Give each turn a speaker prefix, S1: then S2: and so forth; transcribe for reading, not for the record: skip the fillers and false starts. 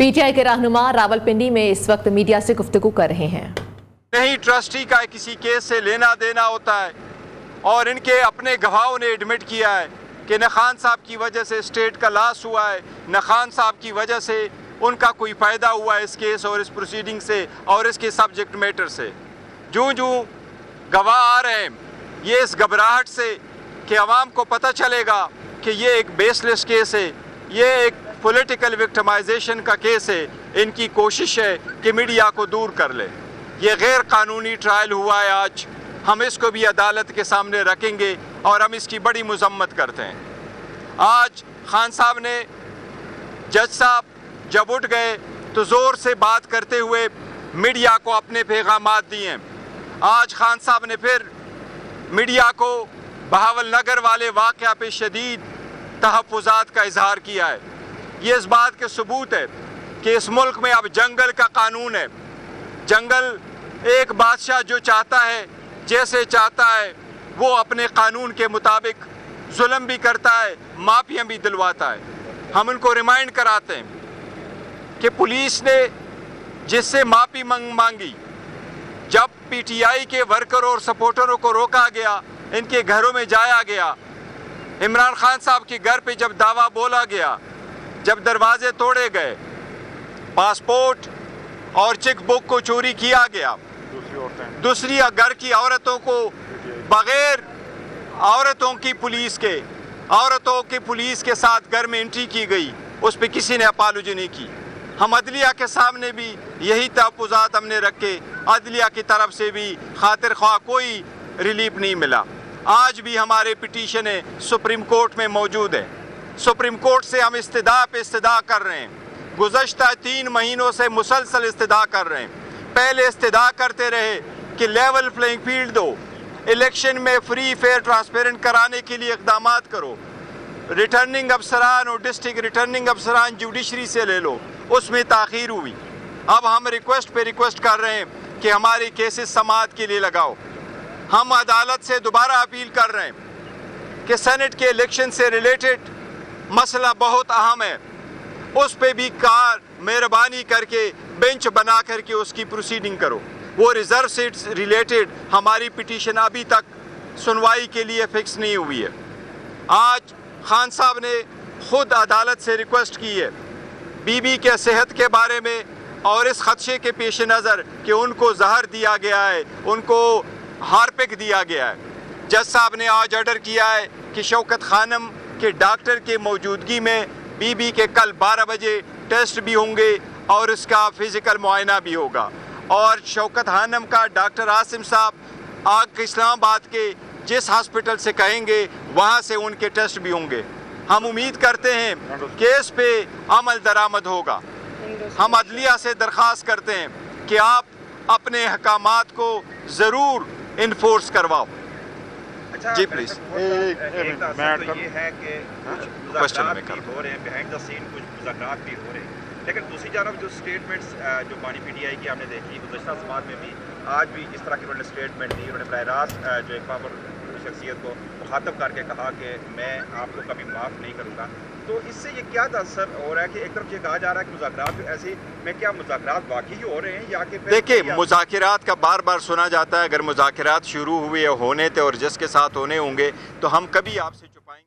S1: PTI के रहनुमा रावलपिंडी में इस वक्त मीडिया से गुफ्तगू कर रहे हैं।
S2: नहीं ट्रस्टी का किसी केस से लेना देना होता है और इनके अपने गवाहों ने एडमिट किया है कि न खान साहब की वजह से स्टेट का लॉस हुआ है, न खान साहब की वजह से उनका कोई फ़ायदा हुआ है इस केस और इस प्रोसीडिंग से और इसके सब्जेक्ट मैटर से। जूँ जूँ गवाह आ रहे हैं ये इस घबराहट से कि अवाम को पता चलेगा कि ये एक बेसलेस केस है, ये एक पॉलिटिकल विक्टिमाइजेशन का केस है, इनकी कोशिश है कि मीडिया को दूर कर ले। ये गैर कानूनी ट्रायल हुआ है, आज हम इसको भी अदालत के सामने रखेंगे और हम इसकी बड़ी मजम्मत करते हैं। आज खान साहब ने, जज साहब जब उठ गए तो ज़ोर से बात करते हुए मीडिया को अपने पैगामात दिए। आज खान साहब ने फिर मीडिया को बहावल नगर वाले वाक़या पे शदीद तहफ़्फ़ुज़ात का इजहार किया है। ये इस बात के सबूत है कि इस मुल्क में अब जंगल का कानून है। जंगल एक बादशाह जो चाहता है, जैसे चाहता है वो अपने कानून के मुताबिक जुल्म भी करता है, माफियाँ भी दिलवाता है। हम उनको रिमाइंड कराते हैं कि पुलिस ने जिससे माफ़ी मांगी, जब पीटीआई के वर्कर और सपोर्टरों को रोका गया, इनके घरों में जाया गया, इमरान खान साहब के घर पे जब दावा बोला गया, जब दरवाजे तोड़े गए, पासपोर्ट और चेक बुक को चोरी किया गया, दूसरी घर की औरतों को बगैर औरतों की पुलिस के साथ घर में एंट्री की गई, उस पर किसी ने अपॉलॉजी नहीं की। हम अदलिया के सामने भी यही तहफ़्फ़ुज़ात हमने रखे, अदलिया की तरफ से भी खातिर ख्वाह कोई रिलीफ नहीं मिला। आज भी हमारे पिटीशन सुप्रीम कोर्ट में मौजूद है। सुप्रीम कोर्ट से हम इस्तदा पे इस्तदा कर रहे हैं, गुज़श्ता 3 महीनों से मुसलसल इस्तदा कर रहे हैं। पहले इस्तदा करते रहे कि लेवल प्लेइंग फील्ड दो, इलेक्शन में फ्री फेयर ट्रांसपेरेंट कराने के लिए इक़दामात करो, रिटर्निंग अफसरान और डिस्ट्रिक्ट रिटर्निंग अफसरान जुडिशरी से ले लो, उसमें ताख़ीर हुई। अब हम रिक्वेस्ट पे रिक्वेस्ट कर रहे हैं कि हमारी केसेस समाअत के लिए लगाओ। हम अदालत से दोबारा अपील कर रहे हैं कि सेनेट के इलेक्शन से रिलेटेड मसला बहुत अहम है, उस पे भी मेहरबानी करके बेंच बना करके उसकी प्रोसीडिंग करो। वो रिज़र्व सीट रिलेटेड हमारी पिटीशन अभी तक सुनवाई के लिए फिक्स नहीं हुई है। आज खान साहब ने खुद अदालत से रिक्वेस्ट की है बीबी के सेहत के बारे में और इस खदशे के पेश नज़र कि उनको जहर दिया गया है, उनको हार्पिक दिया गया है। जज साहब ने आज ऑर्डर किया है कि शौकत खानम के डॉक्टर के मौजूदगी में बीबी के कल 12 बजे टेस्ट भी होंगे और इसका फिज़िकल मुआयना भी होगा। और शौकत खानम का डॉक्टर आसिम साहब आग इस्लामाबाद के जिस हॉस्पिटल से कहेंगे वहाँ से उनके टेस्ट भी होंगे। हम उम्मीद करते हैं कि इस पे अमल दरामद होगा। हम अदलिया से दरख्वास्त करते हैं कि आप अपने हकामात को ज़रूर इन्फोर्स करवाओ। जी प्लीज।
S3: ये है कि मुज़ाकरात भी हो रहे हैं, बिहाइंड द सीन कुछ मुज़ाकरात भी हो रहे हैं, लेकिन दूसरी जानब जो स्टेटमेंट्स जो बानी पीटीआई की हमने देखी गुज़श्ता समात में भी, आज भी इस तरह की उन्होंने स्टेटमेंट दी। उन्होंने बराह रास्त जो एक पावर शख्सियत को मुखातब करके कहा कि मैं आपको कभी माफ़ नहीं करूँगा। तो इससे ये क्या असर हो रहा है कि एक तरफ ये कहा जा रहा है कि मुज़ाकरात ऐसे में, क्या मुज़ाकरात वाकई हो रहे हैं या कि
S2: देखिए, मुज़ाकरात का बार बार सुना जाता है। अगर मुज़ाकरात शुरू हुए होने थे और जिसके साथ होने होंगे तो हम कभी आपसे